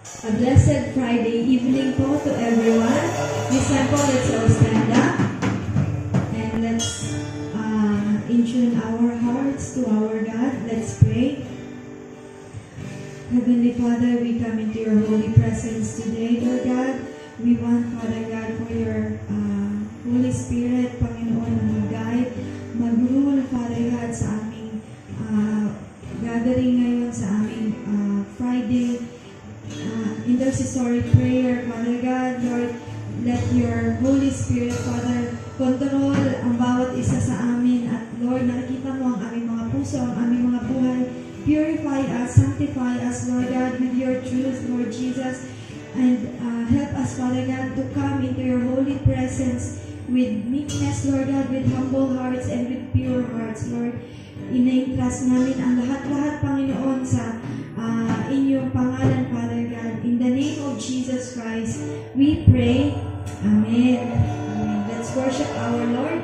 A blessed Friday evening po to everyone. This time po, let's all stand up and let's intune our hearts to our God. Let's pray. Heavenly Father, we come into your holy presence today, Lord God. We want, Father God, for your Holy Spirit, Panginoon, na mag-guide, mag-rule, Father God, sa aming gathering ngayon, sa aming Friday intercessory prayer, Father God. Lord, let your Holy Spirit, Father, control ang bawat isa sa amin. At Lord, nakikita mo ang aming mga puso, ang aming mga buhay. Purify us, sanctify us, Lord God, with your truth, Lord Jesus. And help us, Father God, to come into your holy presence with meekness, Lord God, with humble hearts and with pure hearts, Lord. Ina-entrust namin ang lahat-lahat, Panginoon, sa inyong pangalan, Father God. In the name of Jesus Christ, we pray. Amen. Amen. Let's worship our Lord.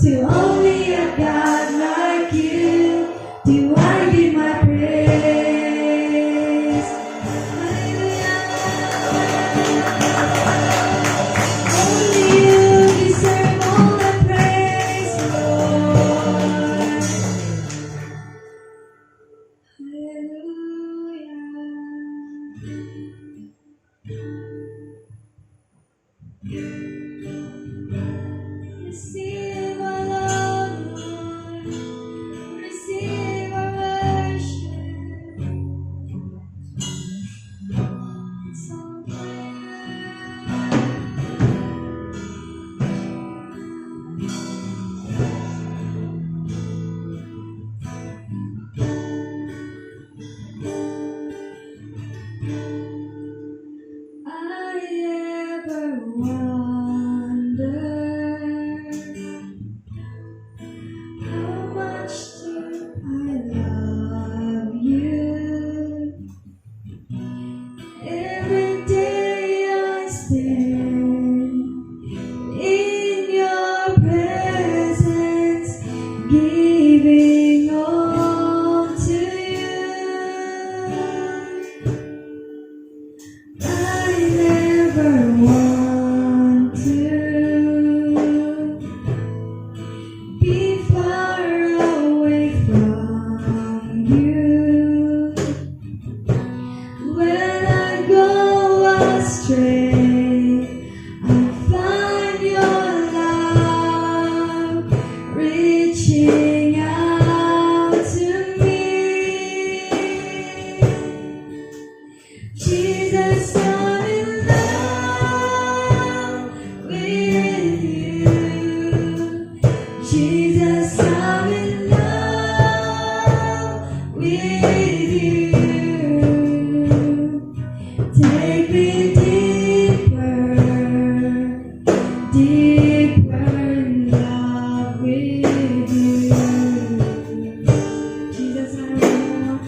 To only a God like you. giving all to you. I never want to be far away from you. When I go astray, I find your love reaching out to me. Jesus, I'm in love with you. Jesus, I'm in love with you. Take me deeper, deeper in love with you. Jesus, I want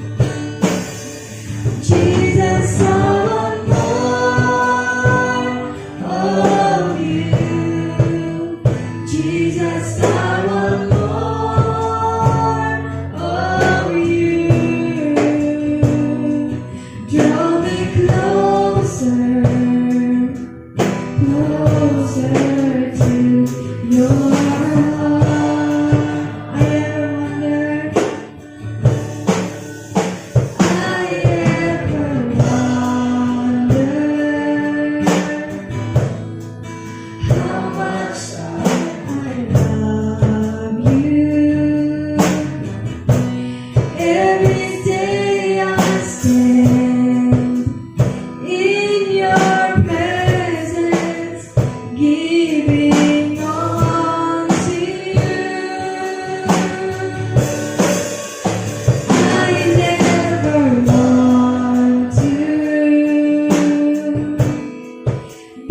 Jesus, I want more of you. Jesus, I want more of you. Draw me closer, closer to your heart. I ever wondered, I ever wondered how much I love you. Every day I stand in your presence, giving all to you. I never want to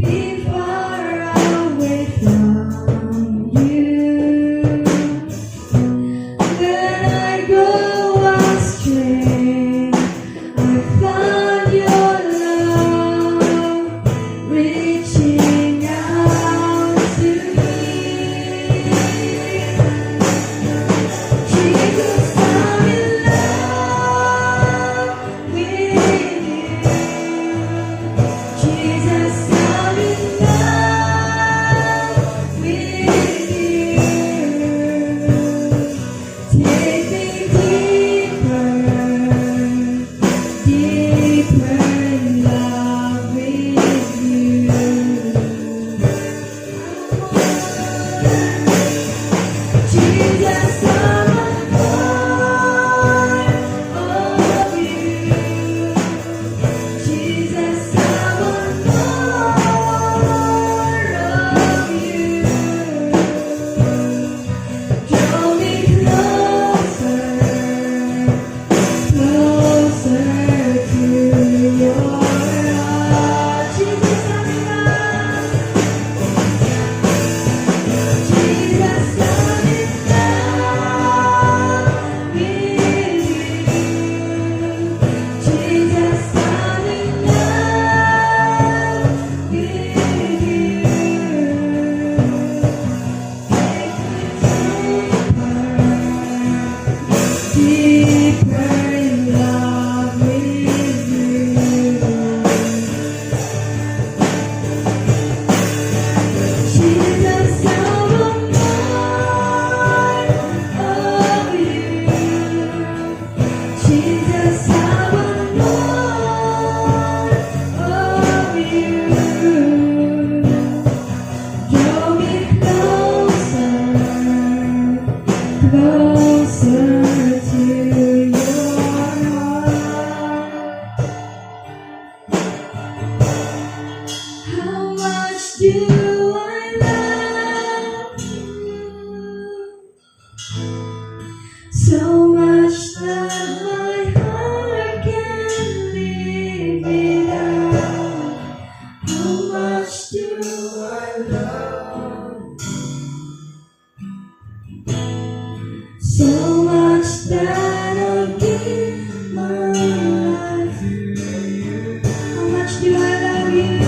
be far away from you. When I go astray, I find your love reaching out to me. Jesus, I'm in love with you. Jesus, I'm in love with you. Take me deeper, deeper in love with you. Jesus, I want more of you. Jesus, I want more of you. Draw me closer, closer to your heart. Jesus, I'm in love. Jesus, I'm in love with you. Jesus, I'm in love with you. Take me deeper in love with you. Jesus, I want more of you. Jesus, I want more of you. Draw me closer, closer to your heart. How much do I love you? So much that my heart can live without. How much do I love you? So much that I'll give my life to you. How much do I love you?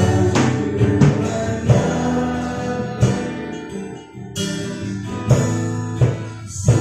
So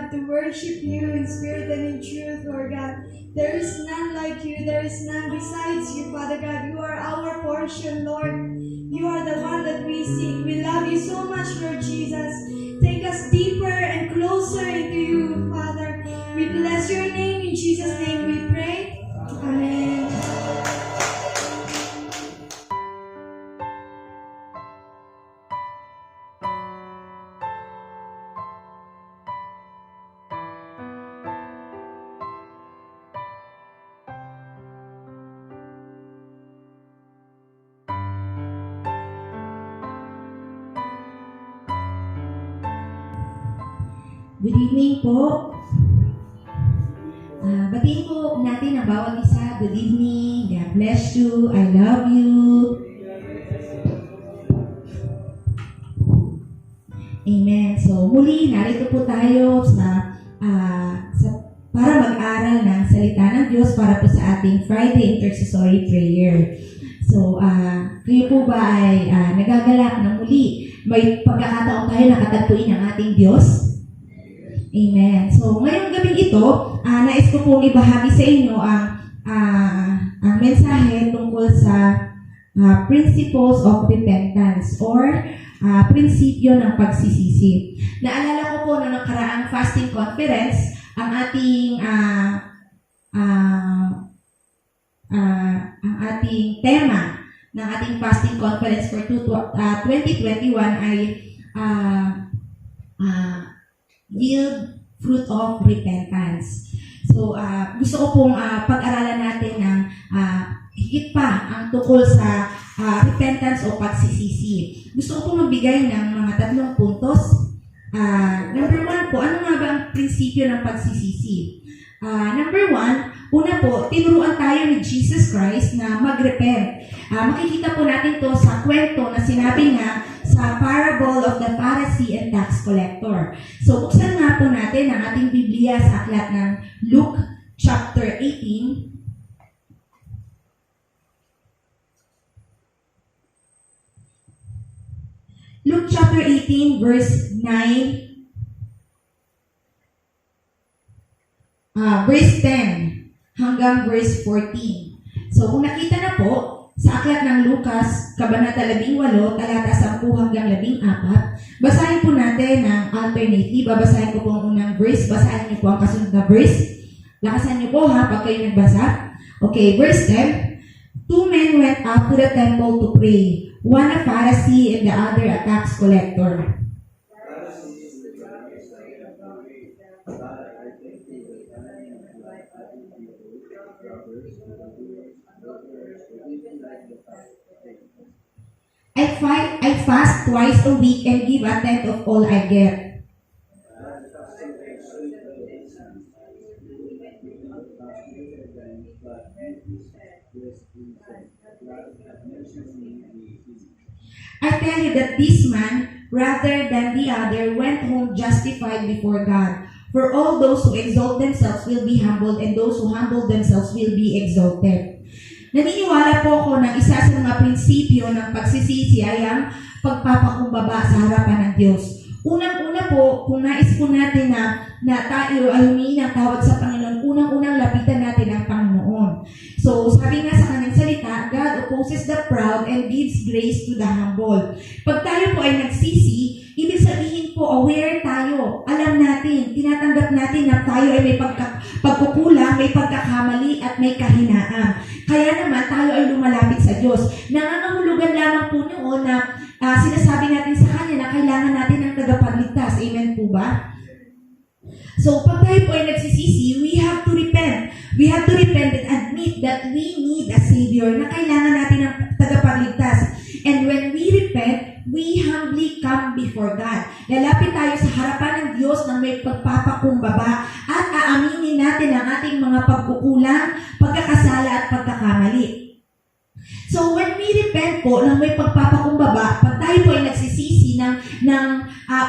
God, to worship you in spirit and in truth, Lord God. There is none like you. There is none besides you, Father God. You are our portion, Lord. You are the one that we seek. We love you so much, Lord Jesus. Take us deeper and closer into you, Father. We bless your name. In Jesus' name we pray. Amen. Good evening po. Batiin po natin ang bawat isa. Good evening. God bless you. I love you. Amen. So, muli, narito po tayo para mag-aral ng salita ng Diyos para po sa ating Friday Intercessory Prayer. So, kayo po ba ay nagagalak na muli? May pagkakataon tayo nakatagpuin ang ating Diyos? Amen. So, ngayong gabing ito, nais ko pong ibahagi sa inyo ang mensahe tungkol sa principles of repentance or prinsipyo ng pagsisisi. Naalala ko po noong nakaraang fasting conference, ang ating tema ng ating fasting conference for 2021 ay yield fruit of repentance. So, gusto ko pong pag-aralan natin ng higit pa ang tungkol sa repentance o pagsisisi. Gusto ko pong magbigay ng mga 3 puntos. Number 1 po, ano nga ba ang prinsipyo ng pagsisisi? Number 1, una po, tinuruan tayo ni Jesus Christ na mag-repent. Makikita po natin to sa kwento na sinabi nga sa parable of the Pharisee and tax collector. So, buksan nga po natin ang ating Biblia sa aklat ng Luke chapter 18. Luke chapter 18 verse 9, verse 10 hanggang verse 14. So, kung nakita na po, sa aklat ng Lucas, Kabanata 18, talata 10 hanggang 14, basahin po natin ang alternately. Babasahin ko po ang unang verse, basahin niyo po ang kasunod na verse. Lakasan niyo po ha, pag kayo nagbasa. Okay, verse 10. 2 men went up to the temple to pray, one a Pharisee and the other a tax collector. I fast twice a week and give a tenth of all I get. I tell you that this man, rather than the other, went home justified before God. For all those who exalt themselves will be humbled, and those who humble themselves will be exalted. Naniniwala po ako na isa sa mga prinsipyo ng pagsisisi ay ang pagpapakumbaba sa harapan ng Diyos. Unang-una po, kung nais po natin na tayo ay humingi ng tawad sa Panginoon, unang-unang lapitan natin ang Panginoon. So, sabi nga sa kanyang salita, God opposes the proud and gives grace to the humble. Pag tayo po ay nagsisi, ibig sabihin po, aware tayo. Alam natin, tinatanggap natin na tayo ay may pagkukulang, may pagkakamali at may kahinaan. Kaya naman, tayo ay lumalapit sa Diyos. Nangangahulugan lamang po noon na sinasabi natin sa Kanya na kailangan natin ng tagapagligtas. Amen po ba? So, pag tayo po ay nagsisisi, we have to repent. We have to repent and admit that we need a Savior, na kailangan natin ng tagapagligtas. And when we repent, we humbly come before God. Lalapit tayo sa harapan ng Diyos ng may pagpapakumbaba at aaminin natin ang ating mga pagkukulang, pagkakasala at pagkakamali. So, when we repent po ng may pagpapakumbaba, pag tayo po ay nagsisisi ng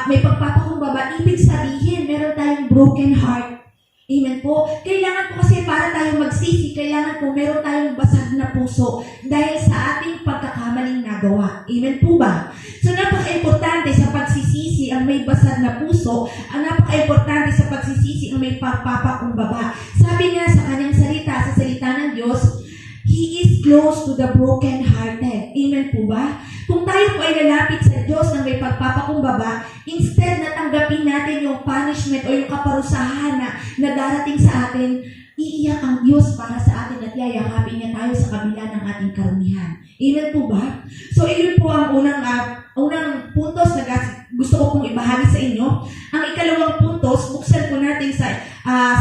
may pagpapakumbaba, ibig sabihin, meron tayong broken heart. Amen po. Kailangan po kasi para tayo magsisi, kailangan po meron tayong basag na puso dahil sa ating pagkakamaling nagawa. Amen po ba? So, napaka-importante sa pagsisisi ang may basag na puso, ang napaka-importante sa pagsisisi ang may pagpapakumbaba. Sabi nga sa kanyang salita, sa salita ng Diyos, He is close to the broken-hearted. Amen po ba? Kung tayo po ay lalapit sa Diyos ng may pagpapakumbaba, instead na tanggapin natin yung punishment o yung kaparusahan na darating sa atin, iiyak ang Diyos para sa atin at yayakapin niya tayo sa kabila ng ating karumihan. Amen po ba? So, iyon po ang unang puntos na gusto ko pong ibahagi sa inyo. Ang ikalawang puntos, buksan po natin sa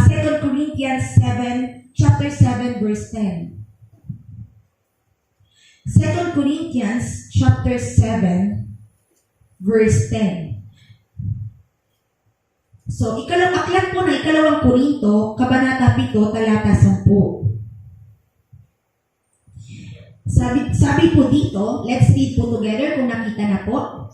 2 Corinthians 7, chapter 7, verse 10. 2 Corinthians chapter 7, verse 10. So, aklat po na ikalawang Korinto, Kabanata 7, talata 10. Sabi po dito, let's read po together kung nakita na po.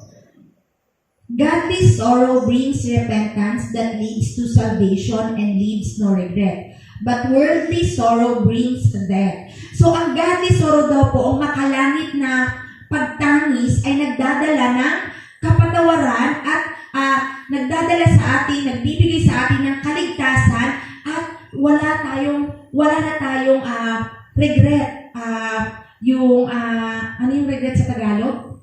Godly sorrow brings repentance that leads to salvation and leaves no regret. But worldly sorrow brings death. So, ang godly sorrow daw po, ang makalangit na pagtangis ay nagdadala ng kapatawaran at nagdadala sa atin, nagbibigay sa atin ng kaligtasan at wala na tayong regret. Ano yung regret sa Tagalog?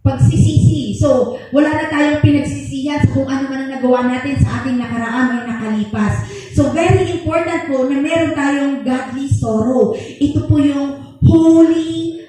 Pagsisisi. So, wala na tayong pinagsisihan sa kung ano man ang nagawa natin sa ating nakaraan o nakalipas. So, very important po na meron tayong godly sorrow. Ito po yung holy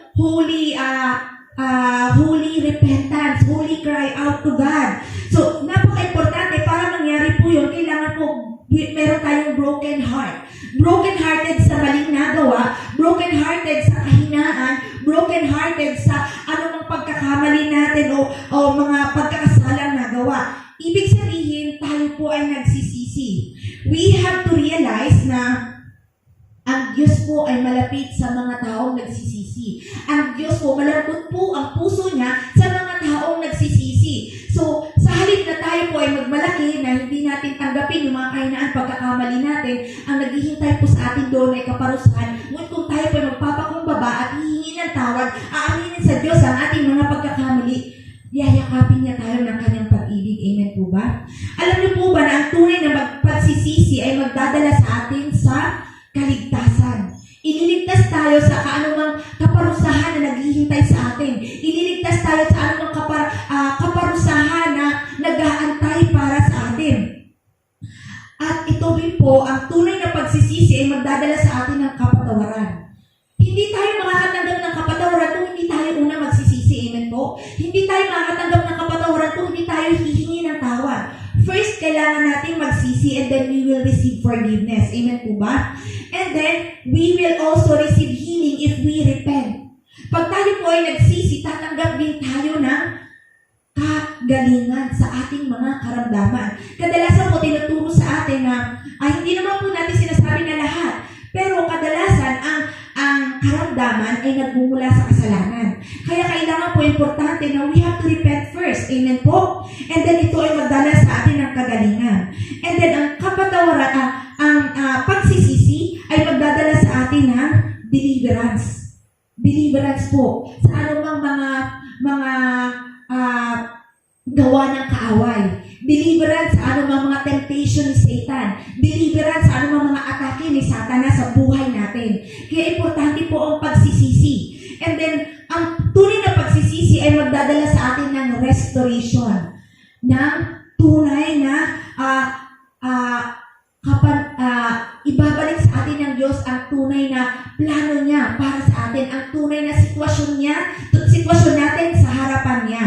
repentance, holy cry out to God. So, napaka-importante para mangyari po yun, kailangan po meron tayong broken heart. Broken-hearted sa maling nagawa, broken-hearted sa kahinaan, broken-hearted sa anumang pagkakamali natin o mga pagkakasalang nagawa. Ibig sabihin, tayo po ay nagsisisi. We have to realize na ang Diyos po ay malapit sa mga taong nagsisisi. Ang Diyos po, malambot po ang puso niya sa mga taong nagsisisi. So, sa halip na tayo po ay magmalaki na hindi natin tanggapin yung mga kahinaan pagkakamali natin, ang naghihintay po sa atin doon ay kaparusahan. Ngunit kung tayo po ay magpapakumbaba at hihingi ng tawad, aaminin sa Diyos ang ating mga pagkakamali, yayakapin niya tayo ng kanyang pag-ibig. Amen po ba? Alam niyo po ba na ang tunay na pagsisisi ay magdadala sa atin sa kaligtasan. Ililigtas tayo sa kaanumang kaparusahan na naghihintay sa atin. Ililigtas tayo sa anumang kaparusahan na nag-aantay para sa atin. At ito rin po, ang tunay na pagsisisi ay magdadala sa atin ng kapatawaran. Hindi tayo makakatanggap ng kapatawaran kung hindi tayo una magsisisi. Amen po? Hindi tayo makakatanggap ng kapatawaran kung hindi tayo hihingi ng tawad. First, kailangan natin magsisi and then we will receive forgiveness. Amen po ba? And then, we will also receive healing if we repent. Pag tayo po ay nagsisi, tatanggap din tayo ng kagalingan sa ating mga karamdaman. Kadalasan po tinuturo sa atin na, hindi naman po natin sinasabi na lahat, pero kadalasan ang karamdaman ay nagmumula sa kasalanan. Kaya kailangan po importante na we have to repent first. Amen po? And then ito ay magdala sa atin ng kagalingan. And then ang kapatawaran, ang pagsisisi ay magdadala sa atin ng deliverance. Deliverance po sa anumang mga gawa ng kaaway. Deliverance sa anumang mga temptation ni Satan. Deliverance sa anumang mga atake ni Satanas sa buhay natin. Kaya importante po ang pagsisisi. And then, ang tunay na pagsisisi ay magdadala sa atin ng restoration. Ng tunay na ibabalik sa atin ng Diyos ang tunay na plano niya para sa atin. Ang tunay na sitwasyon natin sa harapan niya.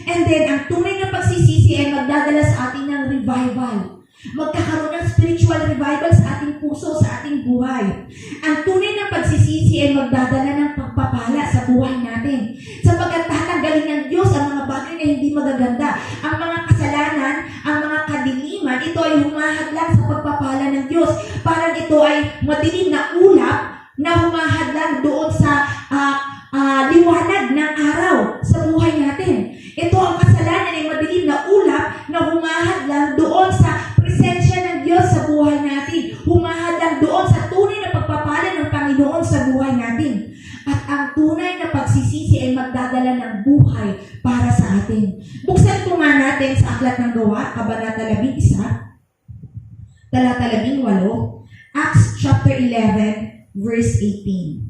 And then, ang tunay na pagsisisi ay magdadala sa atin ng revival. Magkakaroon ng spiritual revival sa ating puso, sa ating buhay. Ang tunay na pagsisisi ay magdadala ng pagpapala sa buhay natin. Sapagkat tatanggalin ng Diyos ang mga bagay na hindi magaganda. Ang mga kasalanan, ang mga kadiliman, ito ay humahadlang sa pagpapala ng Diyos. Parang ito ay madilim na ulap na humahadlang doon sa liwanag ng araw sa buhay natin. Ito ang kasalanan ay madilim na ulap na humahadlang doon sa presensya ng Diyos sa buhay natin. Humahadlang doon sa tunay na pagpapala ng Panginoon sa buhay natin. At ang tunay na pagsisisi ay magdadala ng buhay para sa atin. Buksan po nga natin sa Aklat ng Gawa, Kabanata 11, talata 18, Acts chapter 11, verse 18.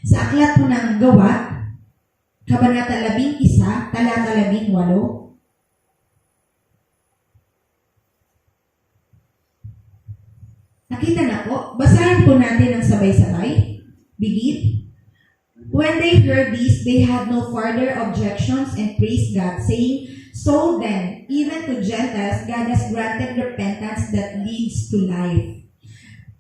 Sa Aklat po ng Gawa, Kabanata 11, talata 18, nakita na po. Basahin po natin ang sabay-sabay. Begin. When they heard this, they had no further objections and praised God, saying, "So then, even to Gentiles, God has granted repentance that leads to life."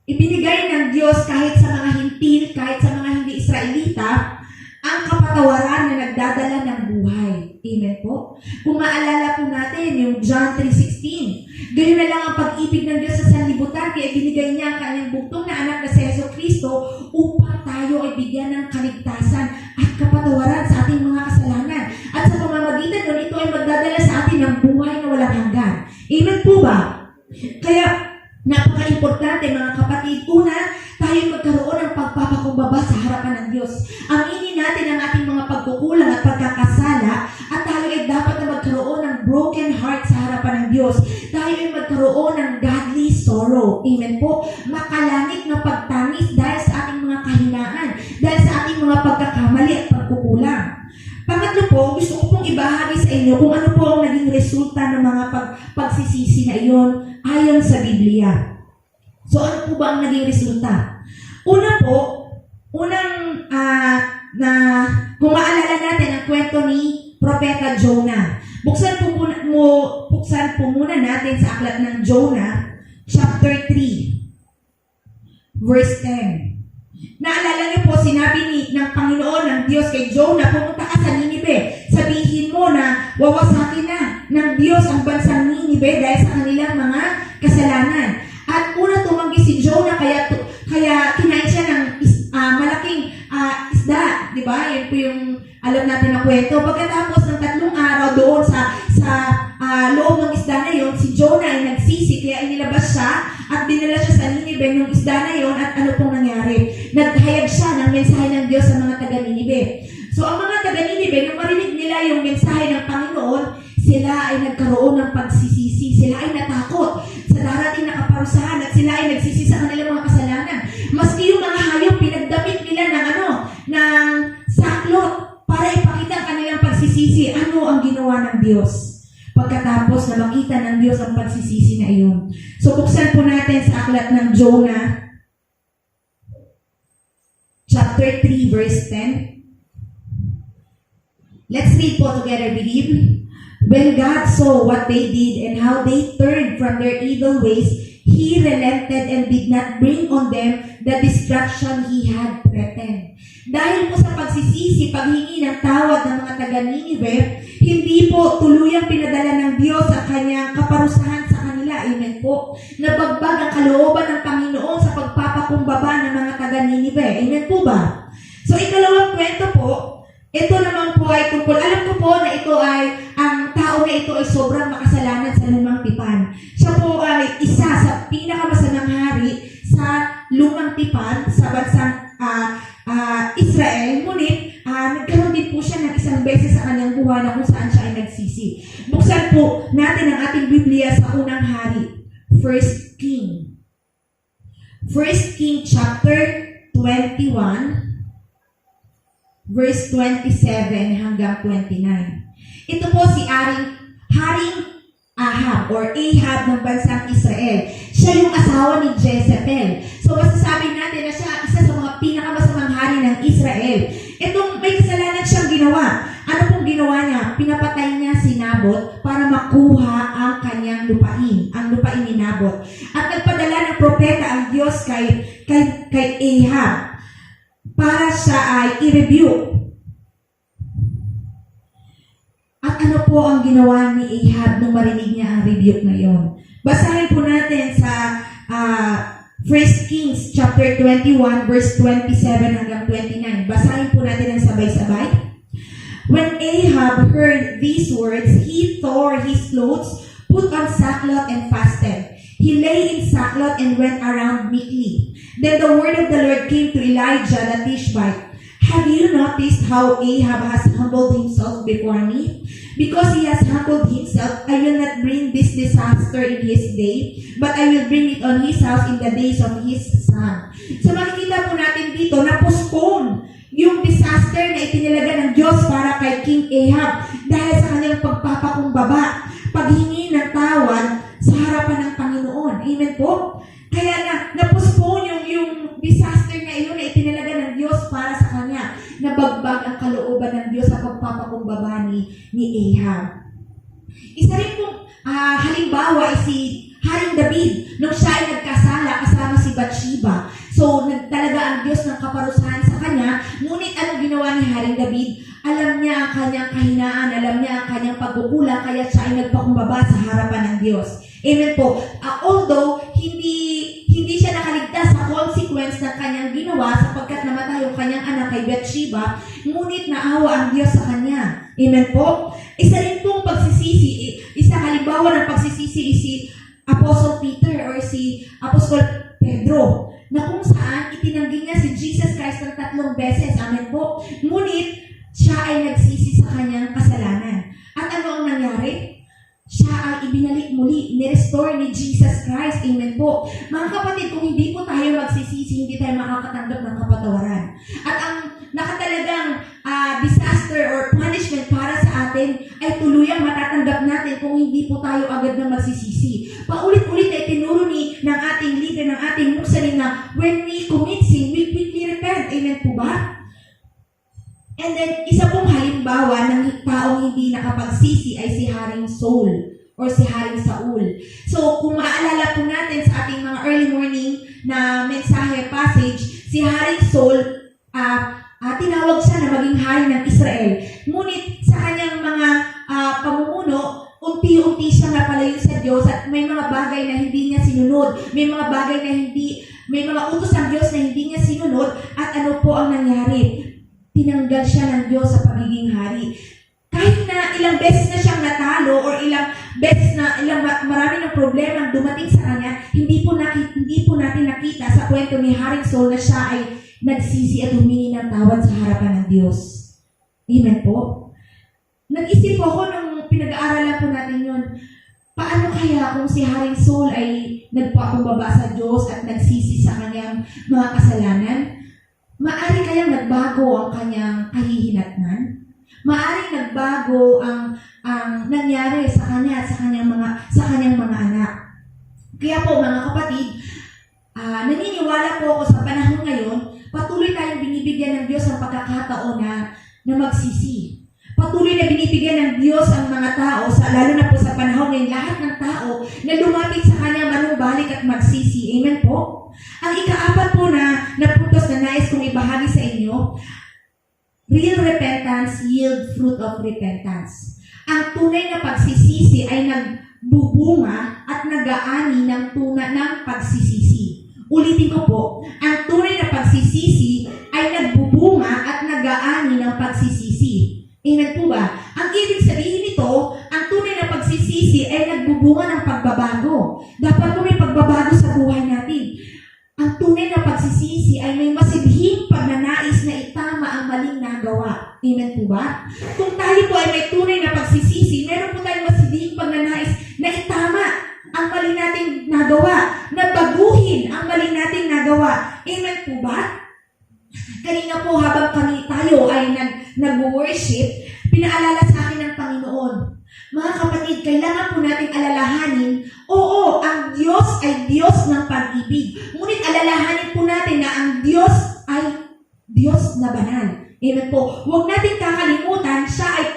Ibinigay ng Diyos kahit sa mga hintil, kahit sa mga hindi Israelita, ang kapatawaran na nagdadala ng buhay. Amen po. Kung maalala po natin yung John 3:16, gayon na lang ang pag-ibig ng Diyos sa sanlibutan, kaya binigay niya ang kanyang bugtong na anak na si Jesucristo upang tayo ay bigyan ng kaligtasan at kapatawaran sa ating mga kasalanan. At sa pamamagitan nun, ito ay magdadala sa atin ng buhay na walang hanggan. Amen po ba? Kaya, napaka-importante mga kapatid. Una, tayo magkaroon ng pagpapakumbaba sa harapan ng Diyos. Aminin natin ang ating mga pagkukulang at pagkakasala at tayo ay dapat na magkaroon ng broken heart sa harapan ng Diyos. Tayo ay magkaroon ng godly sorrow. Amen po. Makalangit na pagtangis dahil sa ating mga kahinaan, dahil sa ating mga pagkakamali at pagkukulang. Pangatlo po, gusto ko pong ibahagi sa inyo kung ano po ang naging resulta ng mga pagsisisi na iyon ayon sa Biblia. So, ano po ba ang naging resulta? Una po, kung maalala natin ang kwento ni Propeta Jonah. Buksan po muna natin sa aklat ng Jonah, chapter 3, verse 10. Naalala niyo po, sinabi ng Panginoon ng Diyos kay Jonah, pumunta ka sa Ninive. Sabihin mo na wawasakin na ng Diyos ang bansang Ninive dahil sa kanilang mga kasalanan. At una tumanggi si Jonah, kaya kinain siya ng malaking isda. Di ba? Yan po yung alam natin na kwento. Pagkatapos ng 3 araw doon sa loob ng isda na yun, si Jonah ay nagsisi, kaya inilabas siya at dinala siya sa Ninive ng isda na yun. At ano pong nangyari? Naghayag siya ng mensahe ng Diyos sa mga taga-Ninive. So ang mga taga-Ninive, nung marinig nila yung mensahe ng Panginoon, sila ay nagkaroon ng pagsisisi. Sila ay natakot sa darating na kaparusahan at sila ay nagsisi sa kanilang mga kasalanan. Maski yung mga hayop, pinagdamit nila ng saklot para ipakita ang kanilang pagsisisi. Ano ang ginawa ng Diyos? Pagkatapos na makita ng Diyos ang pagsisisi na iyon. So buksan po natin sa aklat ng Jonah, chapter 3, verse 10. Let's read po together, believe. When God saw what they did and how they turned from their evil ways, He relented and did not bring on them the destruction He had threatened. Dahil po sa pagsisisi, paghingi ng tawad ng mga taga-Ninive, hindi po tuluyang pinadala ng Diyos ang kanyang kaparusahan sa kanila. Amen po. Nabagbag ang kalooban ng Panginoon sa pagpapakumbaba ng mga taga-Ninive. Amen po ba? So, ikalawang kwento po, ito naman po ay tungkol, alam ko po na ito ay, ang tao na ito ay sobrang makasalanan sa lumang tipan. Siya po ay isa sa pinakamasamang hari sa lumang tipan sa bansang Israel. Ngunit, nagkaroon din po siya ng isang beses sa kanyang buhay na kung saan siya ay nagsisi. Buksan po natin ang ating Biblia sa unang hari, 1 King. 1 King chapter 21, verse 27 hanggang 29. Ito po si Haring Ahab or Ahab ng bansang Israel. Siya yung asawa ni Jezebel. So masasabi natin na siya isa sa mga pinakamasamang hari ng Israel. Itong may kasalanan siyang ginawa. Ano pong ginawa niya? Pinapatay niya si Nabot para makuha ang kanyang lupain. Ang lupain ni Nabot. At nagpadala ng propeta ang Diyos kay Ahab para siya ay i-review. At ano po ang ginawa ni Ahab nung marinig niya ang rebuke na yon? Basahin po natin sa 1 Kings chapter 21 verse 27 hanggang 29. Basahin po natin ang sabay-sabay. When Ahab heard these words, he tore his clothes, put on sackcloth and fasted. He lay in sackcloth and went around meekly. Then the word of the Lord came to Elijah the Tishbite. Have you noticed how Ahab has humbled himself before me? Because he has humbled himself, I will not bring this disaster in his day, but I will bring it on his house in the days of his son. So makikita po natin dito na postpone yung disaster na itinalaga ng Diyos para kay King Ahab dahil sa kanyang pagpapakumbaba, paghingi ng tawad sa harapan ng Panginoon. Amen po? Kaya na-postpone yung disaster na iyon na itinalaga ng Diyos para sa kanya. Nabagbag ang kalooban ng Diyos sa pagpapakumbaba ni Ahab. Isa rin pong halimbawa ay si Haring David nung siya ay nagkasala kasama si Bathsheba. So, talaga ang Diyos ng kaparusahan sa kanya. Ngunit anong ginawa ni Haring David? Alam niya ang kanyang kahinaan, alam niya ang kanyang pagkukulang, kaya siya ay nagpakumbaba sa harapan ng Diyos. Amen po. Although, hindi siya nakaligtas sa consequence ng kanyang ginawa sapagkat namatay yung kanyang anak kay Bathsheba, ngunit naawa ang Diyos sa kanya. Amen po. Isa rin pong pagsisisi, isang halimbawa ng pagsisisi si Apostle Peter or si Apostle Pedro, na kung saan itinanggi niya si Jesus Christ ng 3 beses. Amen po. Ngunit, siya ay nagsisi sa kanyang kasalanan. At ano ang nangyari? Siya ay ibinalik muli, ni-restore ni Jesus Christ. Amen po. Mga kapatid, kung hindi po tayo magsisisi, hindi tayo makakatanggap ng kapatawaran. At ang nakatalagang disaster or punishment para sa atin ay tuluyang matatanggap natin kung hindi po tayo agad na magsisisi. Paulit-ulit ay tinuro ng ating leader, ng ating muksanin na when we commit sin, we quickly repent. Amen po ba? And then, isa pong halimbawa ng taong hindi nakapagsisi ay si Haring Saul or si Haring Saul. So, kung maalala po natin sa ating mga early morning na mensahe passage, si Haring Saul, tinawag siya na maging hari ng Israel. Ngunit sa kanyang mga pamumuno, unti-unti siya napalayo sa Diyos at may mga bagay na hindi niya sinunod. May mga bagay na may mga utos ng Diyos na hindi niya sinunod at ano po ang nangyari? Tinanggal siya ng Diyos sa pagiging hari. Kahit na ilang beses na siyang natalo or ilang beses na marami ng problema ang dumating sa kanya, hindi po natin nakita sa kwento ni Haring Saul na siya ay nagsisi at humingi ng tawad sa harapan ng Diyos. Amen po? Nag-isip po ako nung pinag-aaralan po natin yun, paano kaya kung si Haring Saul ay nagpakumbaba sa Diyos at nagsisi sa kanyang mga kasalanan? Maari kayang nagbago ang kanyang kahihinatnan? Maari nagbago ang nangyari sa kanya at sa kanyang mga anak. Kaya po mga kapatid, naniniwala po ako sa panahon ngayon, patuloy tayong binibigyan ng Diyos ang pagkakataon na magsisi. Patuloy na binibigyan ng Diyos ang mga tao, lalo na po sa panahon ngayon, lahat ng tao na lumapit sa kanya manumbalik at magsisi. Amen po? Ang ika-4 po na puntos na nais kong ibahagi sa inyo, real repentance yield fruit of repentance. Ang tunay na pagsisisi ay nagbubunga at nag-aani ng pagsisisi. Ulitin ko po, ang tunay na pagsisisi ay nagbubunga at nag-aani ng pagsisisi. Amen po ba? Ang ibig sabihin nito, ang tunay na pagsisisi ay nagbubunga ng pagbabago. Dapat po may pagbabago sa buhay natin. Ang tunay na pagsisisi ay may masidhing pagnanais na itama ang maling nagawa. Amen po ba? Kung tayo po ay may tunay na pagsisisi, meron po tayong masidhing pagnanais na itama ang mali nating nagawa, na baguhin ang mali nating nagawa. Amen po ba? Kanina po habang tayo ay nag-worship, pinaalala sa akin ng Panginoon. Mga kapatid, kailangan po natin alalahanin, oo, ang Diyos ay Diyos ng pag-ibig. Ngunit alalahanin po natin na ang Diyos ay Diyos na banal. Amen po. Huwag natin kakalimutan, siya ay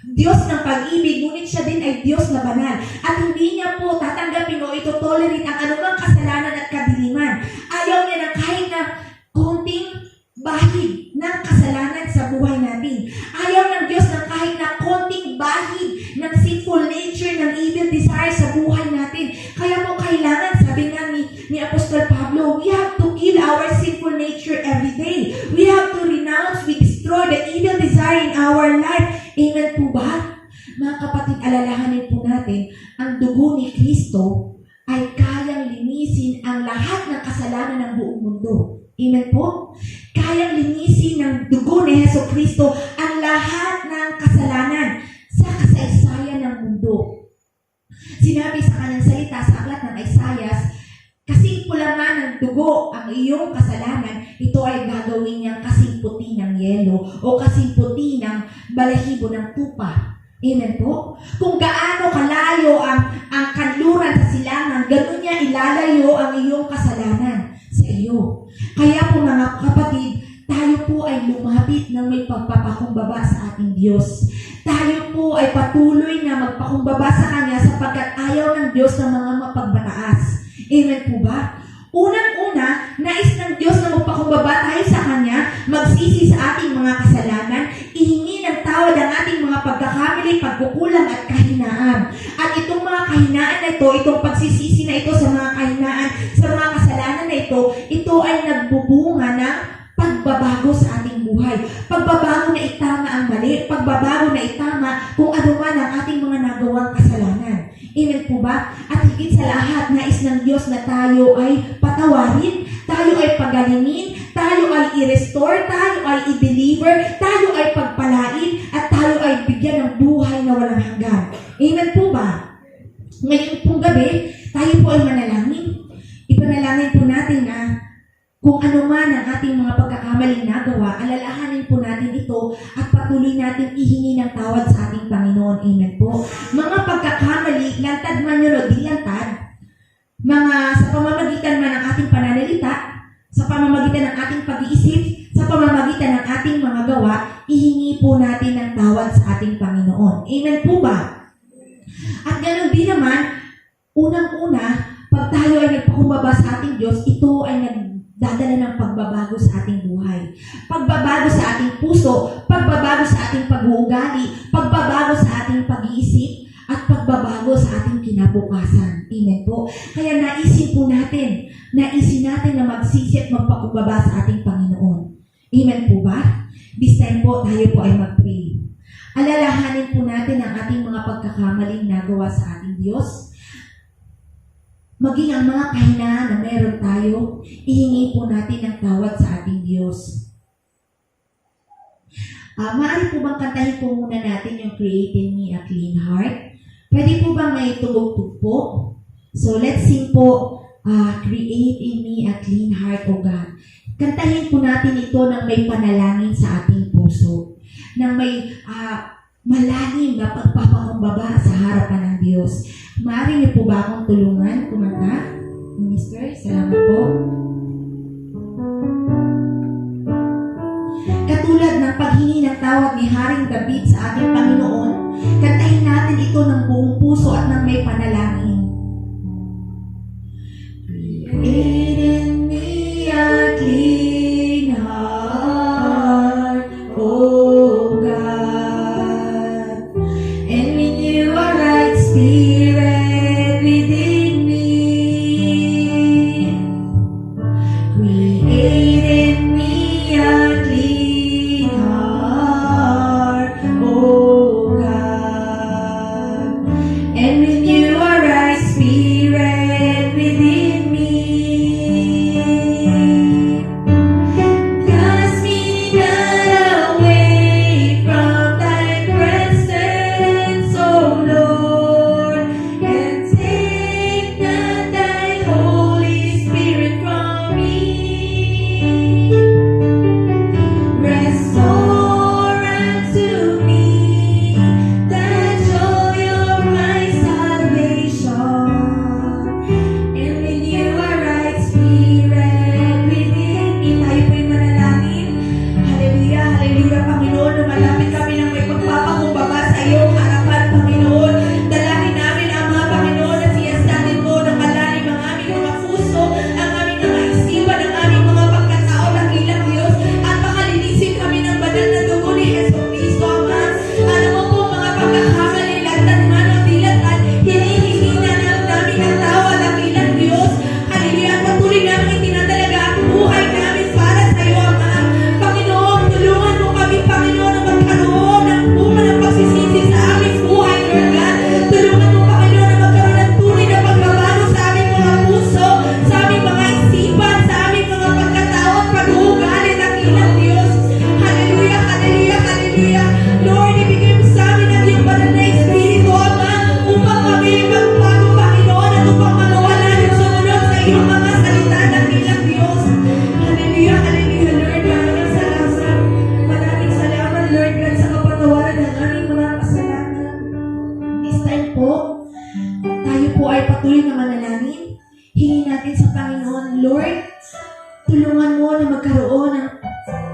Diyos ng pag-ibig, ngunit siya din ay Diyos na banal. At hindi niya po tatanggapin o ito-tolerate ang anumang kasalanan at kadiliman. Ayaw niya na kahit na konting bahid ng kasalanan sa buhay natin. Ayaw ng Diyos na kahit na konting bahid ng sinful nature, ng evil desire sa buhay natin. Kaya po kailangan, sabi nga ni Apostol Pablo, we have to kill our sinful nature every day. We have to renounce, we destroy the evil desire in our life. Amen po ba? Mga kapatid, alalahanin po natin, ang dugo ni Kristo ay kayang linisin ang lahat ng kasalanan ng buong mundo. mundo. Amen po? Kayang linisin ng dugo ni Hesus Kristo ang lahat ng kasalanan sa kasaysayan ng mundo. Sinabi sa kanyang salita sa aklat ng Isaiah, kasing pula man ng dugo ang iyong kasalanan, ito ay gagawin niyang kasing puti ng yelo o kasing puti ng balahibo ng tupa. Amen po? Kung gaano kalayo ang kanluran sa silangan, gano'n niya ilalayo ang iyong kasalanan sa iyo. Kaya po mga kapatid, tayo po ay lumapit ng may pagpapakumbaba sa ating Diyos. Tayo po ay patuloy na magpakumbaba sa Kanya sapagkat ayaw ng Diyos ng mga mapagbataas. Amen po ba? Unang-una, nais ng Diyos na magpakumbaba tayo sa Kanya, magsisi sa ating mga kasalanan, ihingi ng tawad ang ating mga pagkakamali, pagkukulang at kahinaan. At itong mga kahinaan na ito, itong pagsisisi na ito sa mga kahinaan, sa mga kasalanan na ito ay nagbubunga ng pagbabago sa ating buhay. Pagbabago na itama ang mali, pagbabago na itama kung ano man ang ating mga nagawang kasalanan. Amen po ba? At higit sa lahat, nais ng Diyos na tayo ay patawarin, tayo ay pagalingin, tayo ay i-restore, tayo ay i-deliver, tayo ay pagpalain, at tayo ay bigyan ng buhay na walang hanggan. Amen po ba? Ngayon pong gabi, tayo po ay manalangin. Ipanalangin po natin na kung ano man ang ating mga pagkakamaling nagawa, alalahanin po natin ito at patuloy natin ihingi ng tawad sa ating Panginoon. Amen po. Mga pagkakamali, lantad man yun o di lantad, mga sa pamamagitan man ng ating pananalita, sa pamamagitan ng ating pag-iisip, sa pamamagitan ng ating mga gawa, ihingi po natin ng tawad sa ating Panginoon. Amen po ba? At ganoon din naman, unang-una, pag tayo ay nagpakumbaba sa ating Diyos, ito ay nagdadala ng pagbabago sa ating buhay. Pagbabago sa ating puso, pagbabago sa ating pag-uugali, pagbabago sa ating pag-iisip, at pagbabago sa ating kinabukasan. Amen po. Kaya naisin natin na magsisi at magpakumbaba sa ating Panginoon. Amen po ba? This time po, tayo po ay mag-pray. Alalahanin po natin ang ating mga pagkakamaling nagawa sa ating Diyos. Maging ang mga kahinaan na meron tayo, ihingi po natin ng tawad sa ating Diyos. Maaari po bang kantahin po muna natin yung Create in Me a Clean Heart? Pwede po bang may tugog po? So let's sing po, Create in Me a Clean Heart, O God. Kantahin po natin ito ng may panalangin sa ating puso, ng may malalim na pagpapakumbaba sa harapan ng Diyos. Maaari niyo po ba akong tulungan kumanta? Minister, salamat po. Katulad ng paghingi ng tawad ni Haring David sa ating Panginoon, kantahin natin ito ng buong puso at ng may panalangin. Create in me a clean heart, O God, and renew a right spirit within me. Create in me a clean heart, O God, and renew a right spirit within me.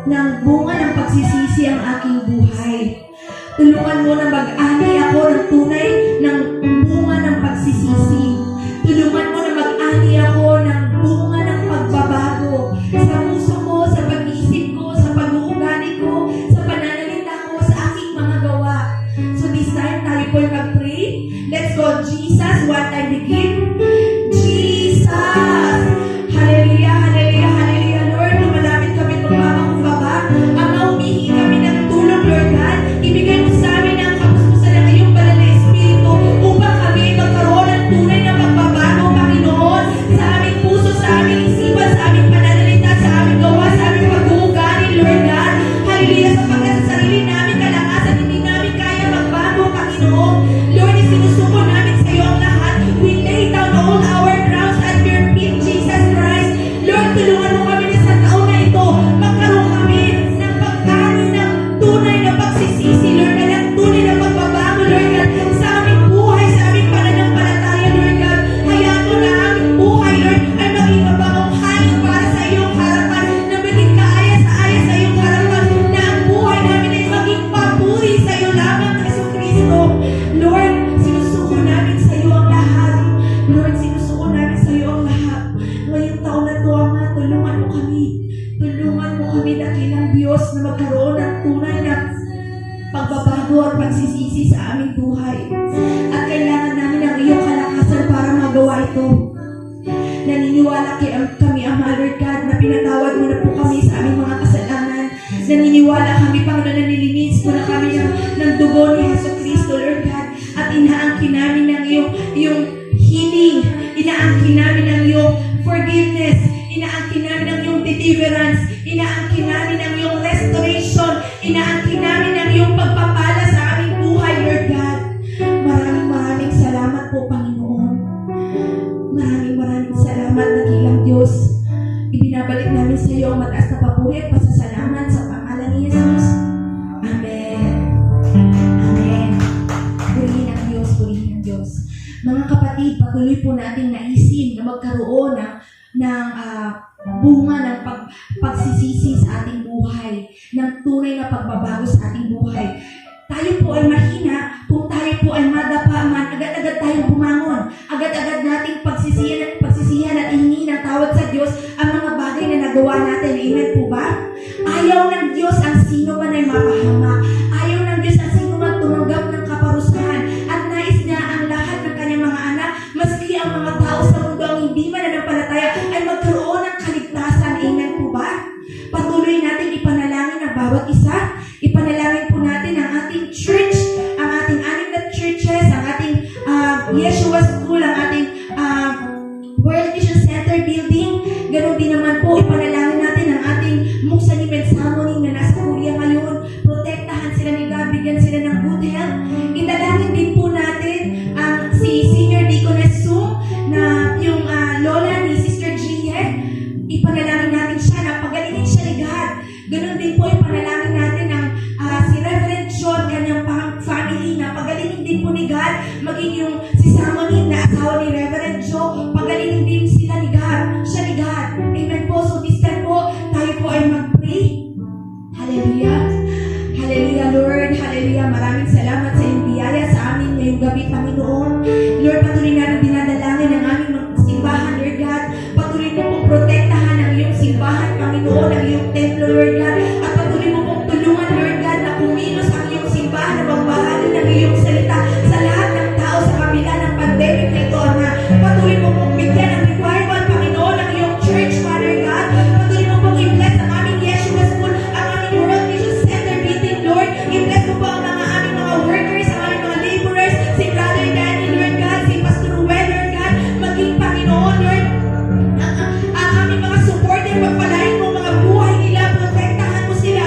ng bunga ng pagsisisi ang aking buhay. Tulungan mo na mag-ani ako ng tunay ng bunga ng pagsisisi. Tulungan mo na mag-ani ako ng bunga ng pagbabago sa puso ko, sa pag-iisip ko, sa pag-uugali ko, sa pananalita ko, sa aking mga gawa. So this time tayo po mag-pray. Let's go, Jesus, one time begin. Jesus! Hallelujah, hallelujah, hallelujah, Lord. Lumalapit kami magpapakumbaba. Ama, humihingi kami ng tulong, Lord God. Ibigay mo sa amin ang kapuspusan ng iyong banal na Espiritu upang kami ay magkaroon ng tunay na pagbabago, Panginoon, sa aming puso, sa aming isipan, sa aming pananalita, sa aming gawa, sa aming pag-uugali, Lord God. Hallelujah, sapagkat sa sarili namin kalakasan, hindi namin kaya magbago, Panginoon. Lord, isinusuko namin sa iyo ang lahat. We lay down all our crowns at your feet, Jesus Christ. Lord, tulungan mo kami na sa taon na ito, magkaroon kami ng pagkani ng tunay na pagsisisi, Lord God, at tunay na pagbabago, Lord God, sa aming buhay, sa aming pananampalataya, Lord God. Hayaan mo na aming buhay, Lord, ay maging mabangong hangin para sa iyong harapan, na maging kaaya sa iyong harapan, na ang buhay namin ay maging papuri sa iyo lamang, Yesu Kristo. Lord, sinusuko namin sa iyo ang lahat. Lord, sinusuko namin sa iyo ang lahat. Ngayong taon na ito, Ama, tulungan mo kami. Tulungan mo kami, dakilang Diyos, na magkaroon ng tunay na pagbabago at pagsisisi sa aming buhay. At kailangan namin ang iyong kalakasan para magawa ito. Naniniwala kami, Ama, Lord God, na pinatawad mo na po kami sa aming mga kasalanan. Naniniwala kami, Panginoon, na nililinis mo na kami ng dugo ni Yesu Kristo, Lord God. At inaangkin namin ng iyong healing. Inaangkin namin ng iyong forgiveness. Inaangkin namin ng iyong deliverance. Inaangkin namin ng iyong restoration. Inaangkin namin ng iyong pagpapala sa aming buhay, Lord God. Maraming salamat po, Panginoon. Maraming salamat, dakilang Diyos. Ibinabalik namin sa iyo ang mataas na papuri at pasasalamat sa pangalan ni Jesus. Amen. Amen. Purihin ang Diyos, purihin ang Diyos. Mga kapatid, patuloy po nating naisin na magkaroon ng bunga ng pagsisisi sa ating buhay, ng tunay na pagbabago sa ating buhay. Tayo po ay mahina, kung tayo po ay madapa man, agad-agad tayong bumangon, agad-agad nating pagsisihan at ihingi ng tawad sa Diyos ang mga bagay na nagawa natin. Amen po ba? Ayaw ng Diyos ang sino man ay mapahama. Ayaw ng Diyos ang sino man tumanggap ng kaparusahan. At nais niya ang lahat ng kanyang mga anak, maski ang mga tao sa mundo ang hindi mananampalataya, ay magkaroon ng kaligtasan. Amen po ba? Patuloy natin ipanalangin ang bawat isa. Ipanalangin po natin ang ating church, ang ating anim na churches, ang ating Yeshua School, ang ating World Mission Center building. Ganon din naman po, ipanalangin natin ang ating Muksani Mensamoning na nasa Korea ngayon. Protektahan sila ni God, bigyan sila ng good health. Italangin din po natin ang si Senior Deaconess Sung, na yung lola ni Sister Gia. Ipanalangin natin siya na pagalingin siya ni God. Ganon din po, ipanalangin natin ang si Reverend John, kanyang family, na pagalingin din po ni God. Maging yung si Samonin na asawa ni Reverend Joe, pagalingin din sila ni God, siya ni God. Amen po. So this time po, tayo po ay mag-pray. Hallelujah. Hallelujah, Lord. Hallelujah. Maraming salamat sa iyong biyaya sa amin ngayong gabi, Panginoon. Lord, patuloy namin dinadalangin ang aming simbahan, Lord God. Patuloy mo pong protektahan ang iyong simbahan, Panginoon, ang iyong templo, Lord God. At patuloy mo pong tulungan, Lord God, na kumilos ang iyong simbahan na magbahagi ng iyong salita sa lahat ng tao sa kabila ng pandemic na ito, na patuloy mo pong bigyan ng revival, Panginoon, ang iyong church, Father God. Patuloy mo pong i-bless ang aming Yeshua School, ang aming World Mission Center meeting, Lord. I-bless mo po ang aming mga workers, ang aming mga laborers, si Brother Danny, Lord God, si Pastor Ruel, Lord God, maging Panginoon, Lord, ang aming mga supporter, pagpalain mo mga buhay nila, protektahan mo sila,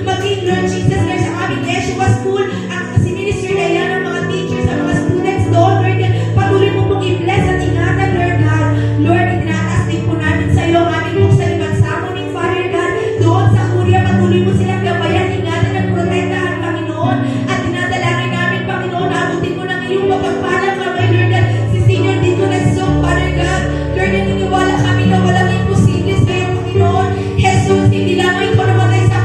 maging, Lord Jesus Christ, ang aming Yeshua School, ang si Minister Diana, ang mga teachers, ang mga students doon, Lord God, patuloy mo pong i-bless at ingatan, Lord God. Lord, itinataas din po namin sa iyo ang aming Muksani Mensamoning, Father God, doon sa Korea, patuloy mo silang gabayan, ingatan at protektahan, Panginoon, at dinadalangin namin, Panginoon, na abutin mo ng iyong mapagpalang kamay, Lord God, si Senior Deaconess Song, Father God. Lord, naniniwala kami na walang imposible sa iyo, Panginoon. Jesus, hindi lamang ikaw namatay sa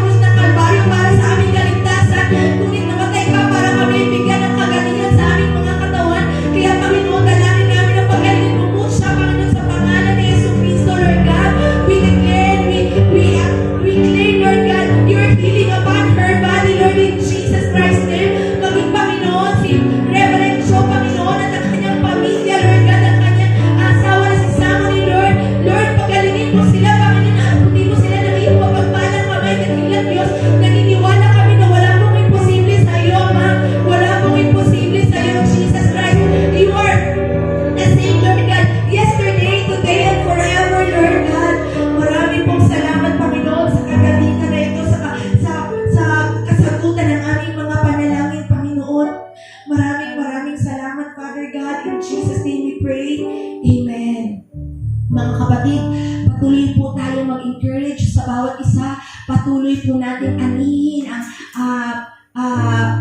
patuloy po natin anihin ang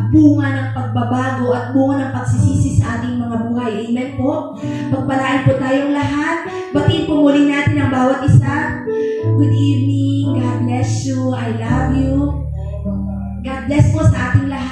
bunga ng pagbabago at bunga ng pagsisisi sa ating mga buhay. Amen po. Pagpalain po tayong lahat. Batiin po muli natin ang bawat isa. Good evening. God bless you. I love you. God bless po sa ating lahat.